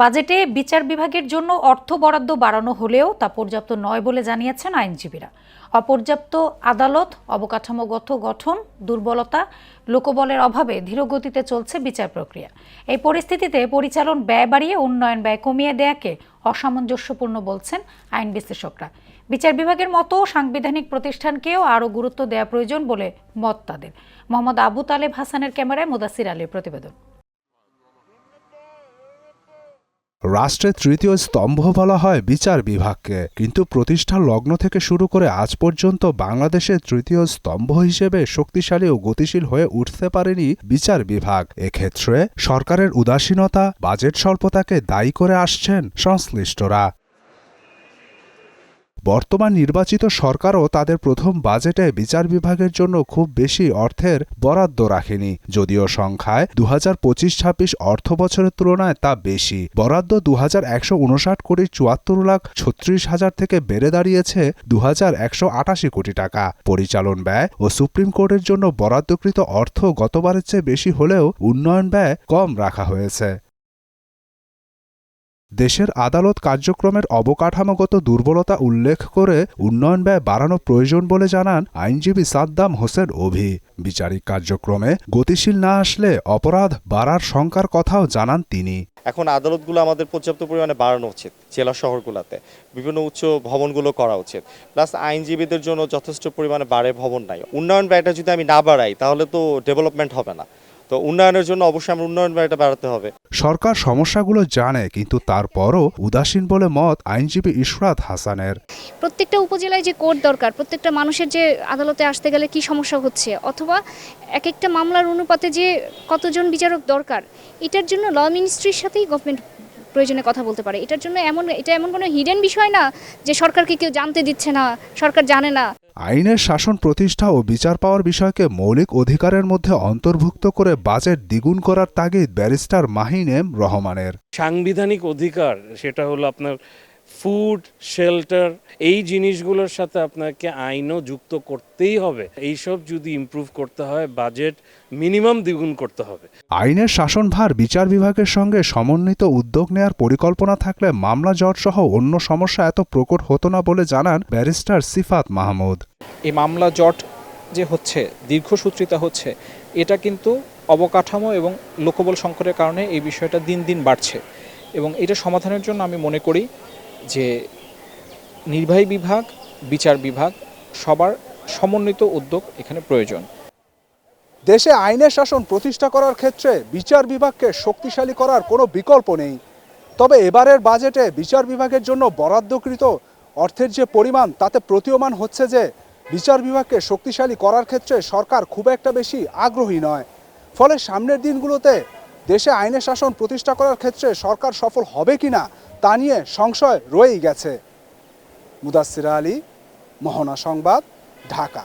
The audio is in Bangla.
বাজেটে বিচার বিভাগের জন্য অর্থ বরাদ্দ বাড়ানো হলেও তা পর্যাপ্ত নয় বলে জানিয়েছেন আইনজীবীরা। অপর্যাপ্ত আদালত, অবকাঠামোগত গঠন, দুর্বলতা, লোকবলের অভাবে ধীরগতিতে চলছে বিচার প্রক্রিয়া। এই পরিস্থিতিতে পরিচালন ব্যয় বাড়িয়ে উন্নয়ন ব্যয় কমিয়ে দেয়াকে অসামঞ্জস্যপূর্ণ বলছেন আইন বিশ্লেষকরা। বিচার বিভাগের মতো সাংবিধানিক প্রতিষ্ঠানকেও আরও গুরুত্ব দেওয়া প্রয়োজন বলে মত তাদের। মোহাম্মদ আবু তালেব হাসানের ক্যামেরায় মুদাসির আলীর প্রতিবেদন। রাষ্ট্রের তৃতীয় স্তম্ভ বলা হয় বিচার বিভাগকে, কিন্তু প্রতিষ্ঠার লগ্ন থেকে শুরু করে আজ পর্যন্ত বাংলাদেশের তৃতীয় স্তম্ভ হিসেবে শক্তিশালী ও গতিশীল হয়ে উঠতে পারেনি বিচার বিভাগ। এক্ষেত্রে সরকারের উদাসীনতা, বাজেট স্বল্পতাকে দায়ী করে আসছেন সংশ্লিষ্টরা। বর্তমান নির্বাচিত সরকারও তাদের প্রথম বাজেটে বিচার বিভাগের জন্য খুব বেশি অর্থের বরাদ্দ রাখেনি, যদিও সংখ্যায় 2025-26 অর্থ বছরের তুলনায় তা বেশি। বরাদ্দ 2159 কোটি 74,36,000 থেকে বেড়ে দাঁড়িয়েছে 2188 কোটি টাকা। পরিচালন ব্যয় ও সুপ্রিম কোর্টের জন্য বরাদ্দকৃত অর্থ গতবারের চেয়ে বেশি হলেও উন্নয়ন ব্যয় কম রাখা হয়েছে। দেশের আদালত কার্যক্রমের অবকাঠামোগত দুর্বলতা উল্লেখ করে উন্নয়ন ব্যয় বাড়ানো প্রয়োজন বলে জানান আইনজীবী সাদ্দাম হোসেন অভি। বিচারিক কার্যক্রমে গতিশীল না আসলে অপরাধ বাড়ার শঙ্কার কথাও জানান তিনি। এখন আদালতগুলো আমাদের পর্যাপ্ত পরিমাণে বাড়ানো উচিত, জেলা শহরগুলোতে বিভিন্ন উচ্চ ভবনগুলো করা উচিত। প্লাস আইনজীবীদের জন্য যথেষ্ট পরিমাণে বাড়ে ভবন নাই। উন্নয়ন ব্যয়টা যদি আমি না বাড়াই তাহলে তো ডেভেলপমেন্ট হবে না। তো উন্নয়নের জন্য অবশ্যই আমরা উন্নয়ন ব্যয়টা বাড়াতে হবে। সরকার সমস্যাগুলো জানে, কিন্তু তারপরও উদাসীন বলে মত আইনজীবী ইশরাত হাসানের। প্রত্যেকটা উপজেলায় যে কোর্ট দরকার, প্রত্যেকটা মানুষের যে আদালতে আসতে গেলে কি সমস্যা হচ্ছে, অথবা এক একটা মামলার অনুপাতে যে কতজন বিচারক দরকার, এটার জন্য ল মিনিস্ট্রির সাথেই গভর্নমেন্ট প্রয়োজনে কথা বলতে পারে। এটার জন্য এটা এমন কোনো হিডেন বিষয় না যে সরকারকে কেউ জানতে দিচ্ছে না, সরকার জানে না। আইনের শাসন প্রতিষ্ঠা ও বিচার পাওয়ার বিষয়কে মৌলিক অধিকারের মধ্যে অন্তর্ভুক্ত করে বাজেট দ্বিগুণ করার তাগিদ ব্যারিস্টার মাহিন এম রহমানের। সাংবিধানিক অধিকার সেটা হলো আপনার ফুড, শেল্টার, এই জিনিসগুলোর সাথে আপনাকে আইনও যুক্ত করতেই হবে। এইসব যদি ইমপ্রুভ করতে হয় বাজেট মিনিমাম দ্বিগুণ করতে হবে। আইনের শাসনভার বিচার বিভাগের সঙ্গে সমন্বিত উদ্যোগ নেয়ার পরিকল্পনা থাকলে মামলা জট সহ অন্য সমস্যা এত প্রকট হতো না বলে জানান ব্যারিস্টার সিফাত মাহমুদ। এই মামলা জট যে হচ্ছে, দীর্ঘসূত্রিতা হচ্ছে, এটা কিন্তু অবকাঠামো এবং লোকবল সংকটের কারণে এই বিষয়টা দিন দিন বাড়ছে। এবং এটা সমাধানের জন্য আমি মনে করি যে নির্বাহী বিভাগ, বিচার বিভাগ সবার সমন্বিত উদ্যোগ এখানে প্রয়োজন। দেশে আইনের শাসন প্রতিষ্ঠা করার ক্ষেত্রে বিচার বিভাগকে শক্তিশালী করার কোনো বিকল্প নেই। তবে এবারের বাজেটে বিচার বিভাগের জন্য বরাদ্দকৃত অর্থের যে পরিমাণ, তাতে প্রতীয়মান হচ্ছে যে বিচার বিভাগকে শক্তিশালী করার ক্ষেত্রে সরকার খুব একটা বেশি আগ্রহী নয়। ফলে সামনের দিনগুলোতে দেশে আইনের শাসন প্রতিষ্ঠা করার ক্ষেত্রে সরকার সফল হবে কিনা তা নিয়ে সংশয় রয়েই গেছে। মুদাসির আলী, মোহনা সংবাদ, ঢাকা।